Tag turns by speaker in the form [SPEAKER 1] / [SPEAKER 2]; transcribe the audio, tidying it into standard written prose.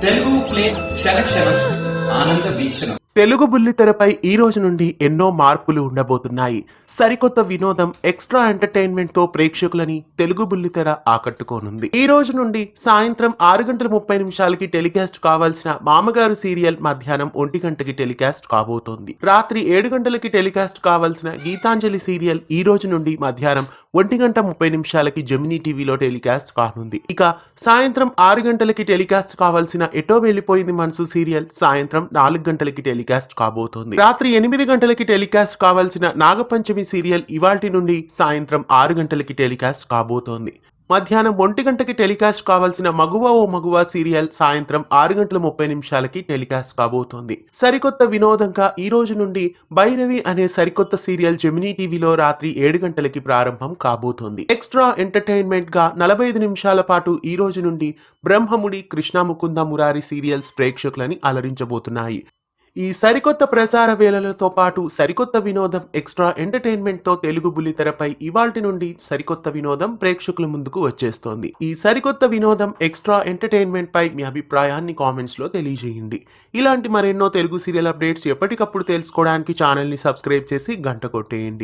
[SPEAKER 1] Telugu flame క్షణక్షణం ఆనంద వీక్షణం.
[SPEAKER 2] తెలుగు బుల్లితెరపై ఈ రోజు నుండి ఎన్నో మార్పులు ఉండబోతున్నాయి. సరికొత్త వినోదం, ఎక్స్ట్రా ఎంటర్టైన్మెంట్ తో ప్రేక్షకులని తెలుగు బుల్లితెర ఆకట్టుకోనుంది. ఈ రోజు నుండి సాయంత్రం 6:30 టెలికాస్ట్ కావాల్సిన మామగారు సీరియల్ మధ్యాహ్నం 1 గంటకి టెలికాస్ట్ కాబోతోంది. రాత్రి 7 గంటలకి టెలికాస్ట్ కావాల్సిన గీతాంజలి సీరియల్ ఈ రోజు నుండి మధ్యాహ్నం 1:30 జెమినీ టీవీలో టెలికాస్ట్ కానుంది. ఇక సాయంత్రం 6 గంటలకి టెలికాస్ట్ కావాల్సిన ఎటో వెళ్ళిపోయింది మనసు సీరియల్ సాయంత్రం 4 గంటలకి టెలికాస్ట్ కాబోతోంది. రాత్రి 8 గంటలకి టెలికాస్ట్ కావాల్సిన నాగపంచమి సీరియల్ ఇవాల్టి నుండి సాయంత్రం 6 గంటలకి టెలికాస్ట్ కాబోతోంది. మధ్యాహ్నం 1 గంటకి టెలికాస్ట్ కావాల్సిన మగువ ఓ మగువ సీరియల్ సాయంత్రం 6:30 టెలికాస్ట్ కాబోతోంది. సరికొత్త వినోదంగా ఈ రోజు నుండి భైరవి అనే సరికొత్త సీరియల్ జెమినీ టీవీలో రాత్రి 7 గంటలకి ప్రారంభం కాబోతోంది. ఎక్స్ట్రా ఎంటర్టైన్మెంట్ గా 45 నిమిషాల పాటు ఈ రోజు నుండి బ్రహ్మముడి, కృష్ణ ముకుంద మురారి సీరియల్స్ ప్రేక్షకులని అలరించబోతున్నాయి. ఈ సరికొత్త ప్రసార వేళలతో పాటు సరికొత్త వినోదం, ఎక్స్ట్రా ఎంటర్టైన్మెంట్ తో తెలుగు బుల్లితెరపై ఇవాల్టి నుండి సరికొత్త వినోదం ప్రేక్షకుల ముందుకు వచ్చేస్తోంది. ఈ సరికొత్త వినోదం, ఎక్స్ట్రా ఎంటర్టైన్మెంట్ పై మీ అభిప్రాయాన్ని కామెంట్స్ లో తెలియజేయండి. ఇలాంటి మరెన్నో తెలుగు సీరియల్ అప్డేట్స్ ఎప్పటికప్పుడు తెలుసుకోవడానికి ఛానల్ ని సబ్స్క్రైబ్ చేసి గంట కొట్టేయండి.